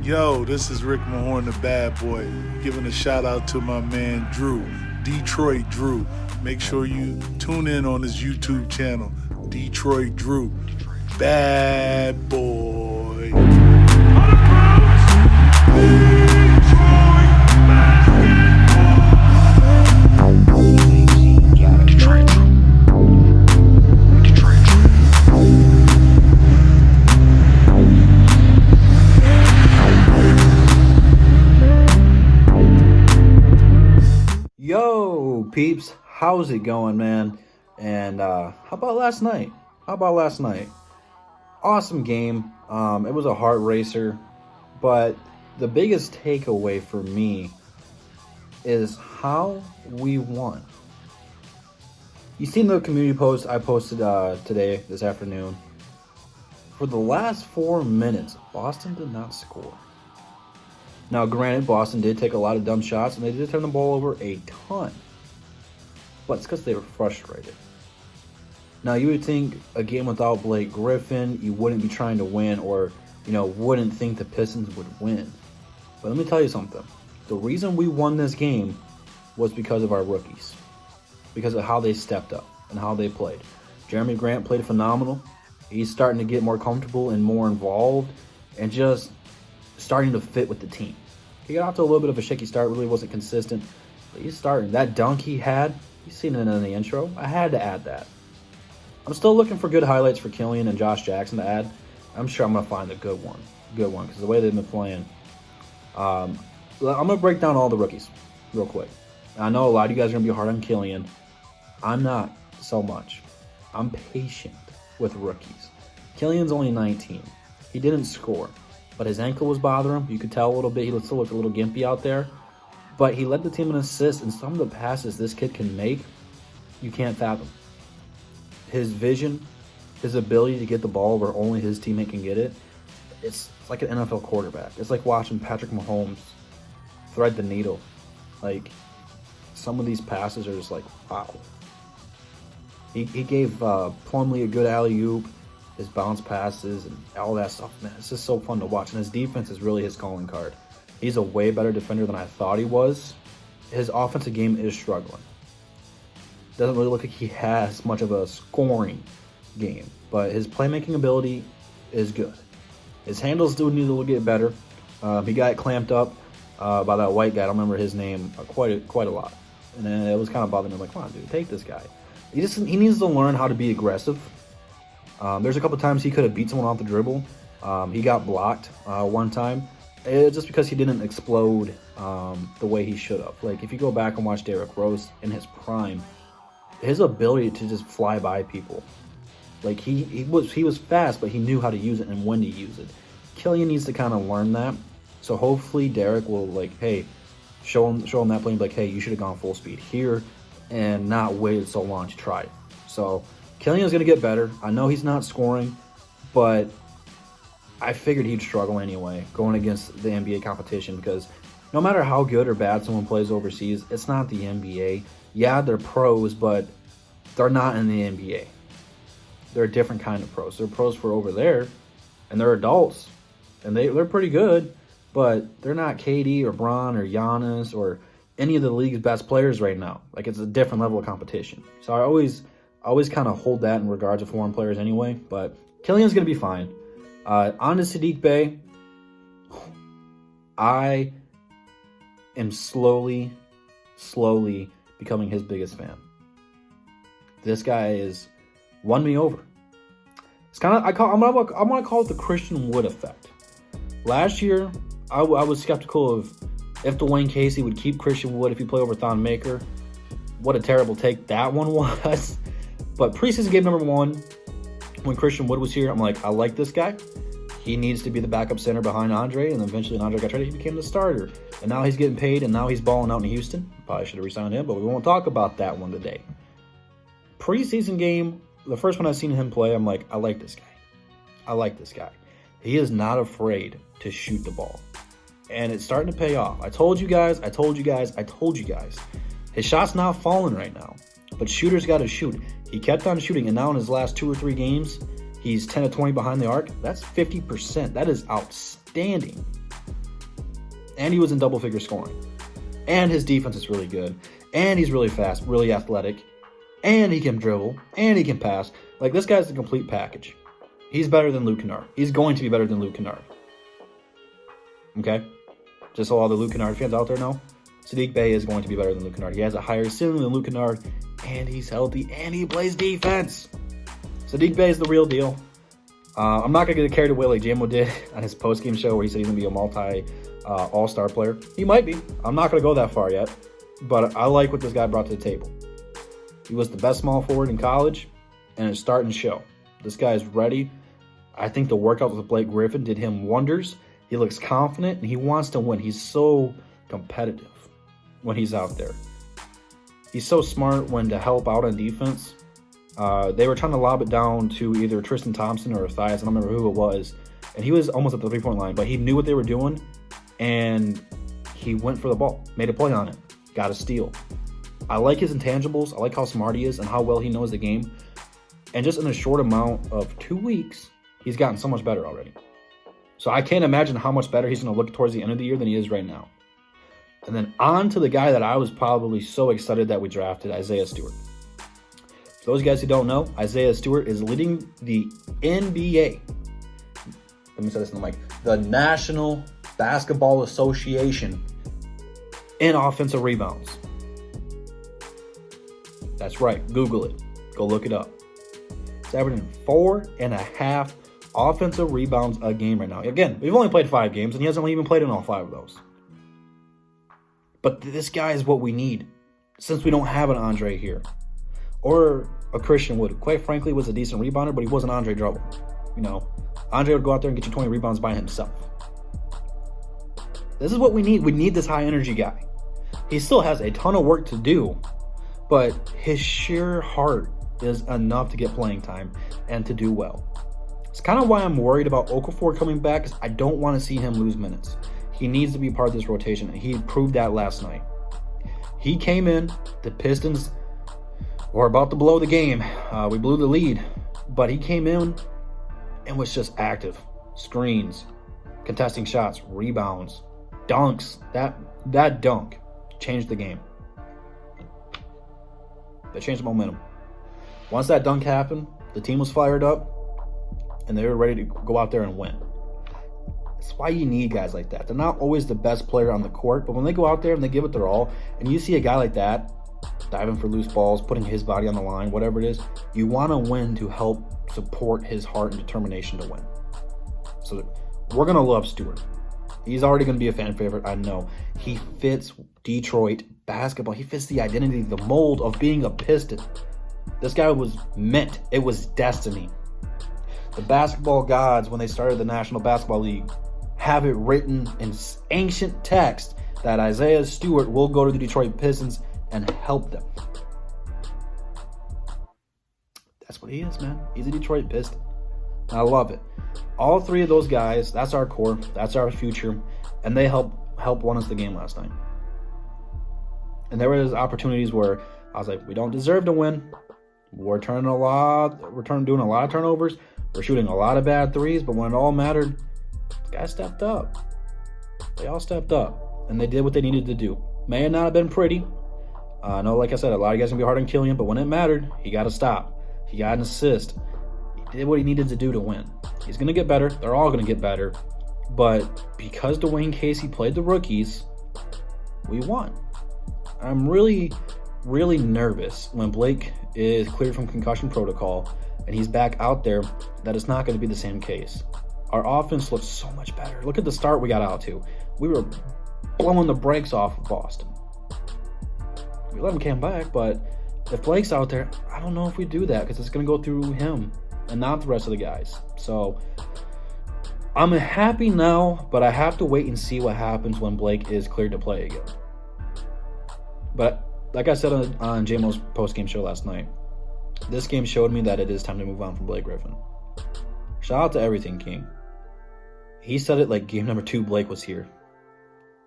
Yo, this is Rick Mahorn, the bad boy, giving a shout out to my man Drew, Detroit Drew. Make sure you tune in on his YouTube channel, Detroit Drew. Bad boy. Yo, peeps, how's it going, man? And how about last night? Awesome game. It was a heart racer, but the biggest takeaway for me is how we won. You seen the community post I posted this afternoon? For the last 4 minutes, Boston did not score. Now, granted, Boston did take a lot of dumb shots, and they did turn the ball over a ton. But it's because they were frustrated. Now, you would think a game without Blake Griffin, you wouldn't be trying to win, or, wouldn't think the Pistons would win. But let me tell you something. The reason we won this game was because of our rookies. Because of how they stepped up and how they played. Jeremy Grant played phenomenal. He's starting to get more comfortable and more involved, and just starting to fit with the team. He got off to a little bit of a shaky start, really wasn't consistent, but he's starting. That dunk he had, you've seen it in the intro, I had to add that. I'm still looking for good highlights for Killian and Josh Jackson to add. I'm sure I'm going to find a good one, because the way they've been playing. I'm going to break down all the rookies real quick. I know a lot of you guys are going to be hard on Killian. I'm not so much. I'm patient with rookies. Killian's only 19. He didn't score, but his ankle was bothering him. You could tell a little bit. He still looked a little gimpy out there. But he led the team in assists, and some of the passes this kid can make, you can't fathom. His vision, his ability to get the ball where only his teammate can get it, it's like an NFL quarterback. It's like watching Patrick Mahomes thread the needle. Like, some of these passes are just like, wow. He gave Plumlee a good alley-oop, his bounce passes, and all that stuff, man. It's just so fun to watch. And his defense is really his calling card. He's a way better defender than I thought he was. His offensive game is struggling. Doesn't really look like he has much of a scoring game, but his playmaking ability is good. His handles do need to get better. He got clamped up by that white guy. I don't remember his name quite a lot. And then it was kind of bothering me. I'm like, come on, dude, take this guy. He needs to learn how to be aggressive. There's a couple times he could have beat someone off the dribble. He got blocked one time. It's just because he didn't explode the way he should have. Like, if you go back and watch Derrick Rose in his prime, his ability to just fly by people. Like, he was fast, but he knew how to use it and when to use it. Killian needs to kind of learn that. So hopefully Derrick will, like, hey, show him that play and be like, hey, you should have gone full speed here and not waited so long to try it. So Killian's going to get better. I know he's not scoring, but I figured he'd struggle anyway going against the NBA competition, because no matter how good or bad someone plays overseas, it's not the NBA. Yeah, they're pros, but they're not in the NBA. They're a different kind of pros. They're pros for over there, and they're adults, and they're pretty good, but they're not KD or Bron or Giannis or any of the league's best players right now. Like, it's a different level of competition. So I always kind of hold that in regards to foreign players anyway, but Killian's going to be fine. On to Saddiq Bey. I am slowly becoming his biggest fan. This guy is won me over. It's kind of I'm gonna call it the Christian Wood effect. Last year, I was skeptical of if Dwayne Casey would keep Christian Wood if he played over Thon Maker. What a terrible take that one was. But preseason game number 1, when Christian Wood was here, I'm like, I like this guy. He needs to be the backup center behind Andre, and eventually when Andre got traded, he became the starter. And now he's getting paid, and now he's balling out in Houston. Probably should have re-signed him, but we won't talk about that one today. Preseason game, the first one I've seen him play, I'm like, I like this guy. He is not afraid to shoot the ball. And it's starting to pay off. I told you guys. His shot's not falling right now, but shooters got to shoot. He kept on shooting, and now in his last 2 or 3 games, he's 10 to 20 behind the arc. That's 50%. That is outstanding. and he was in double-figure scoring. And his defense is really good, and he's really fast, really athletic, and he can dribble, and he can pass. Like, this guy's the complete package. He's better than Luke Kennard. He's going to be better than Luke Kennard. Okay? Just so all the Luke Kennard fans out there know, Saddiq Bey is going to be better than Luke Kennard. He has a higher ceiling than Luke Kennard, and he's healthy, and he plays defense. Saddiq Bey is the real deal. I'm not going to get carried away like Jamo did on his post-game show where he said he's going to be a multi-all-star player. He might be. I'm not going to go that far yet, but I like what this guy brought to the table. He was the best small forward in college, and it's starting to show. This guy is ready. I think the workout with Blake Griffin did him wonders. He looks confident, and he wants to win. He's so competitive when he's out there. He's so smart when to help out on defense. They were trying to lob it down to either Tristan Thompson or Thias. I don't remember who it was. And he was almost at the three-point line, but he knew what they were doing, and he went for the ball, made a play on it, got a steal. I like his intangibles. I like how smart he is and how well he knows the game. And just in a short amount of 2 weeks, he's gotten so much better already. So I can't imagine how much better he's going to look towards the end of the year than he is right now. And then on to the guy that I was probably so excited that we drafted, Isaiah Stewart. For those guys who don't know, Isaiah Stewart is leading the NBA. Let me say this in the mic. The National Basketball Association in offensive rebounds. That's right. Google it. Go look it up. He's averaging 4.5 offensive rebounds a game right now. Again, we've only played 5 games, and he hasn't even played in all 5 of those. But this guy is what we need, since we don't have an Andre here. Or a Christian Wood. Quite frankly, was a decent rebounder, but he wasn't Andre Drummond. You know, Andre would go out there and get you 20 rebounds by himself. This is what we need. We need this high-energy guy. He still has a ton of work to do, but his sheer heart is enough to get playing time and to do well. It's kind of why I'm worried about Okafor coming back, because I don't want to see him lose minutes. He needs to be part of this rotation, and he proved that last night. He came in, the Pistons were about to blow the game. We blew the lead, but he came in and was just active. Screens, contesting shots, rebounds, dunks. That dunk changed the game. That changed the momentum. Once that dunk happened, the team was fired up, and they were ready to go out there and win. That's why you need guys like that. They're not always the best player on the court, but when they go out there and they give it their all, and you see a guy like that diving for loose balls, putting his body on the line, whatever it is, you want to win to help support his heart and determination to win. So we're going to love Stewart. He's already going to be a fan favorite, I know. He fits Detroit basketball. He fits the identity, the mold of being a Piston. This guy was meant. It was destiny. The basketball gods, when they started the National Basketball League, have it written in ancient text that Isaiah Stewart will go to the Detroit Pistons and help them. That's what he is, man. He's a Detroit Piston. I love it. All 3 of those guys, that's our core, that's our future, and they help won us the game last night. And there was opportunities where I was like, we don't deserve to win. We're doing a lot of turnovers. We're shooting a lot of bad threes, but when it all mattered, the guys stepped up. They all stepped up, and they did what they needed to do. May have not have been pretty. I know, like I said, a lot of guys are going to be hard on Killian, but when it mattered, he got a stop. He got an assist. He did what he needed to do to win. He's going to get better. They're all going to get better. But because Dwayne Casey played the rookies, we won. I'm really, really nervous when Blake is cleared from concussion protocol and he's back out there, that it's not going to be the same case. Our offense looks so much better. Look at the start we got out to. We were blowing the brakes off of Boston. We let him come back, but if Blake's out there, I don't know if we do that because it's going to go through him and not the rest of the guys. So I'm happy now, but I have to wait and see what happens when Blake is cleared to play again. But like I said on JMO's post-game show last night, this game showed me that it is time to move on from Blake Griffin. Shout out to Everything King. He said it like game number 2 Blake was here.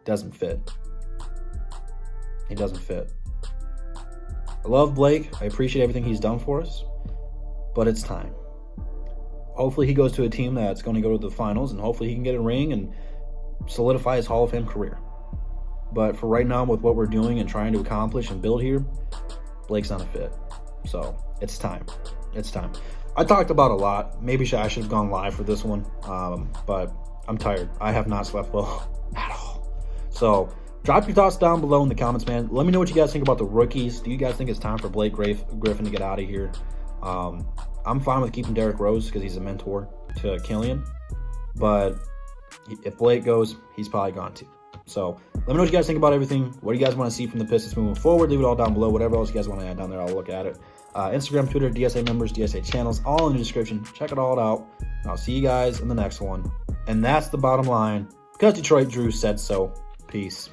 Doesn't fit. He doesn't fit. I love Blake. I appreciate everything he's done for us. But it's time. Hopefully he goes to a team that's going to go to the finals, and hopefully he can get a ring and solidify his Hall of Fame career. But for right now, with what we're doing and trying to accomplish and build here, Blake's not a fit. So it's time. It's time. I talked about a lot. Maybe I should have gone live for this one, but I'm tired. I have not slept well at all. So drop your thoughts down below in the comments, man. Let me know what you guys think about the rookies. Do you guys think it's time for Blake Griffin to get out of here? I'm fine with keeping Derrick Rose because he's a mentor to Killian. But if Blake goes, he's probably gone too. So let me know what you guys think about everything. What do you guys want to see from the Pistons moving forward? Leave it all down below. Whatever else you guys want to add down there, I'll look at it. Instagram, Twitter, DSA members, DSA channels, all in the description. Check it all out. And I'll see you guys in the next one. And that's the bottom line. Because Detroit Drew said so. Peace.